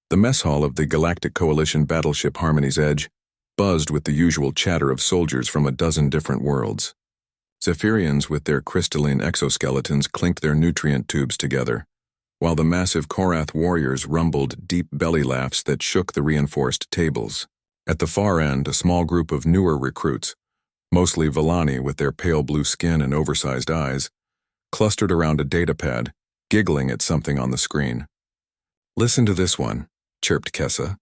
The mess hall of the Galactic Coalition battleship Harmony's Edge buzzed with the usual chatter of soldiers from a dozen different worlds. Zephyrians with their crystalline exoskeletons clinked their nutrient tubes together, while the massive Korath warriors rumbled deep belly laughs that shook the reinforced tables. At the far end, a small group of newer recruits, mostly Villani with their pale blue skin and oversized eyes, clustered around a datapad, giggling at something on the screen. "Listen to this one," chirped Kessa,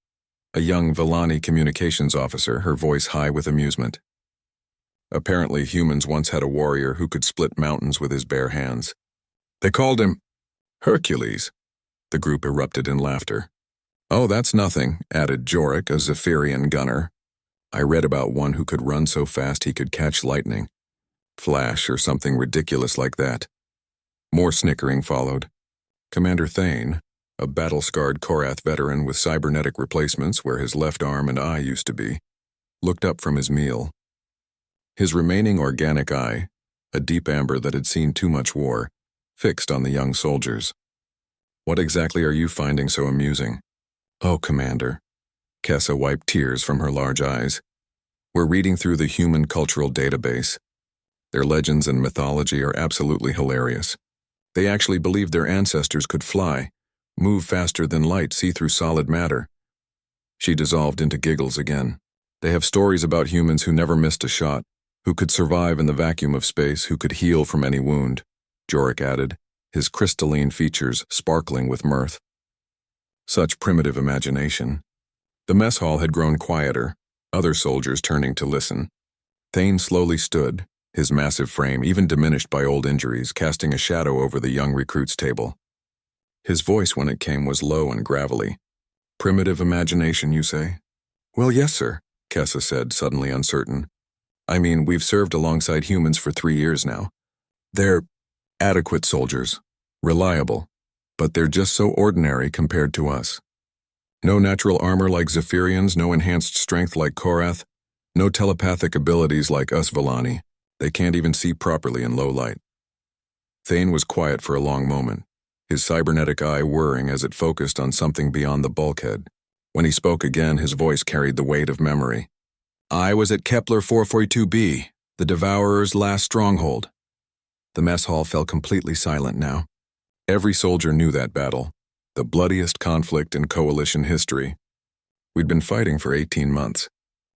a young Villani communications officer, her voice high with amusement. Apparently, humans once had a warrior who could split mountains with his bare hands. They called him Hercules. The group erupted in laughter. "Oh, that's nothing," added Jorik, a Zephyrian gunner. "I read about one who could run so fast he could catch lightning. Flash or something ridiculous like that." More snickering followed. Commander Thane, a battle-scarred Korath veteran with cybernetic replacements where his left arm and eye used to be, looked up from his meal. His remaining organic eye, a deep amber that had seen too much war, fixed on the young soldiers. "What exactly are you finding so amusing?" "Oh, Commander." Kessa wiped tears from her large eyes. "We're reading through the human cultural database. Their legends and mythology are absolutely hilarious. They actually believed their ancestors could fly, move faster than light, see through solid matter." She dissolved into giggles again. "They have stories about humans who never missed a shot, who could survive in the vacuum of space, who could heal from any wound," Jorik added, his crystalline features sparkling with mirth. Such primitive imagination. The mess hall had grown quieter, other soldiers turning to listen. Thane slowly stood, his massive frame, even diminished by old injuries, casting a shadow over the young recruits' table. His voice, when it came, was low and gravelly. "Primitive imagination, you say?" "Well, yes, sir," Kessa said, suddenly uncertain. "I mean, we've served alongside humans for 3 years now. They're adequate soldiers, reliable, but they're just so ordinary compared to us. No natural armor like Zephyrians, no enhanced strength like Korath, no telepathic abilities like us Villani. They can't even see properly in low light." Thane was quiet for a long moment, his cybernetic eye whirring as it focused on something beyond the bulkhead. When he spoke again, his voice carried the weight of memory. "I was at Kepler 442b, the Devourer's last stronghold." The mess hall fell completely silent now. Every soldier knew that battle, the bloodiest conflict in Coalition history. We'd been fighting for 18 months,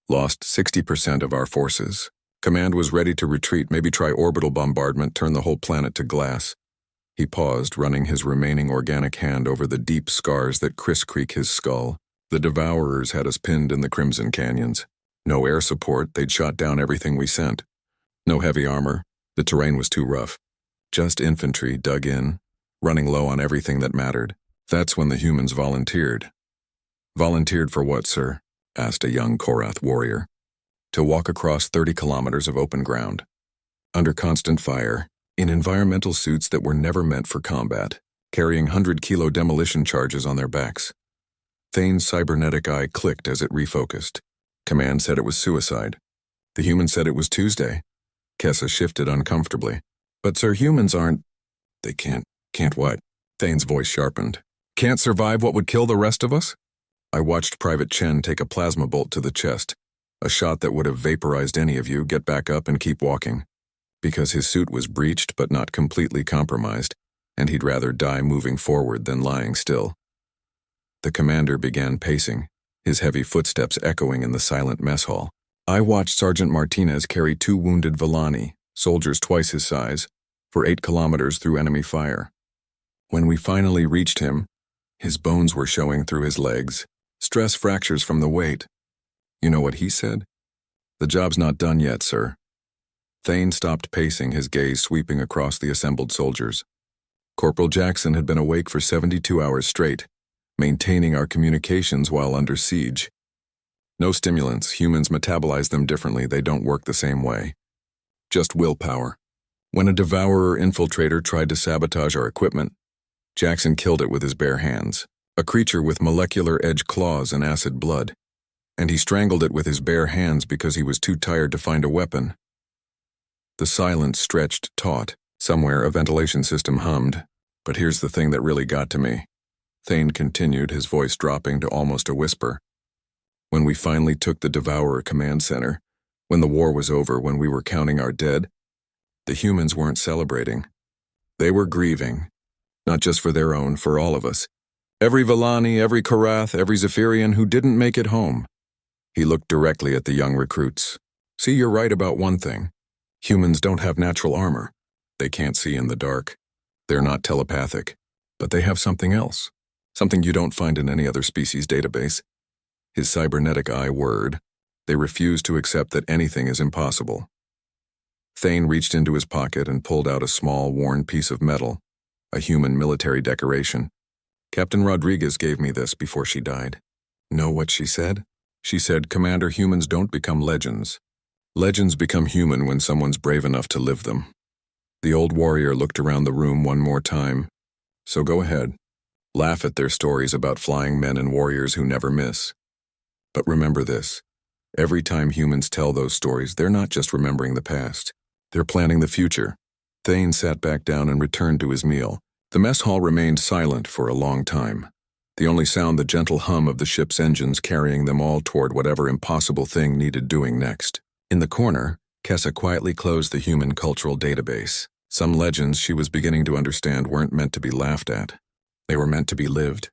lost 60% of our forces. Command was ready to retreat, maybe try orbital bombardment, turn the whole planet to glass. He paused, running his remaining organic hand over the deep scars that criss-creak his skull. The Devourers had us pinned in the Crimson Canyons. No air support, they'd shot down everything we sent. No heavy armor, the terrain was too rough. Just infantry dug in, running low on everything that mattered. That's when the humans volunteered. "Volunteered for what, sir?" asked a young Korath warrior. "To walk across 30 kilometers of open ground, under constant fire, in environmental suits that were never meant for combat, carrying 100-kilo demolition charges on their backs." Thane's cybernetic eye clicked as it refocused. Command said it was suicide. The humans said it was Tuesday. Kessa shifted uncomfortably. "But sir, humans aren't—" "They can't what?" Thane's voice sharpened. "Can't survive what would kill the rest of us?" I watched Private Chen take a plasma bolt to the chest, a shot that would have vaporized any of you, get back up and keep walking. Because his suit was breached but not completely compromised, and he'd rather die moving forward than lying still. The commander began pacing, his heavy footsteps echoing in the silent mess hall. I watched Sergeant Martinez carry 2 wounded Villani, soldiers twice his size, for 8 kilometers through enemy fire. When we finally reached him, his bones were showing through his legs, stress fractures from the weight. You know what he said? "The job's not done yet, sir." Thane stopped pacing, his gaze sweeping across the assembled soldiers. Corporal Jackson had been awake for 72 hours straight, maintaining our communications while under siege. No stimulants, humans metabolize them differently, they don't work the same way. Just willpower. When a Devourer infiltrator tried to sabotage our equipment, Jackson killed it with his bare hands, a creature with molecular edge claws and acid blood. And he strangled it with his bare hands because he was too tired to find a weapon. The silence stretched taut. Somewhere a ventilation system hummed. But here's the thing that really got to me. Thane continued, his voice dropping to almost a whisper. When we finally took the Devourer command center, when the war was over, when we were counting our dead, the humans weren't celebrating. They were grieving, not just for their own, for all of us. Every Villani, every Karath, every Zephyrian who didn't make it home. He looked directly at the young recruits. See, you're right about one thing. Humans don't have natural armor. They can't see in the dark. They're not telepathic. But they have something else. Something you don't find in any other species database. His cybernetic eye word. They refuse to accept that anything is impossible. Thane reached into his pocket and pulled out a small, worn piece of metal, a human military decoration. Captain Rodriguez gave me this before she died. Know what she said? She said, Commander, humans don't become legends. Legends become human when someone's brave enough to live them. The old warrior looked around the room one more time. So go ahead. Laugh at their stories about flying men and warriors who never miss. But remember this. Every time humans tell those stories, they're not just remembering the past. They're planning the future. Thane sat back down and returned to his meal. The mess hall remained silent for a long time. The only sound the gentle hum of the ship's engines carrying them all toward whatever impossible thing needed doing next. In the corner, Kessa quietly closed the human cultural database. Some legends she was beginning to understand weren't meant to be laughed at. They were meant to be lived.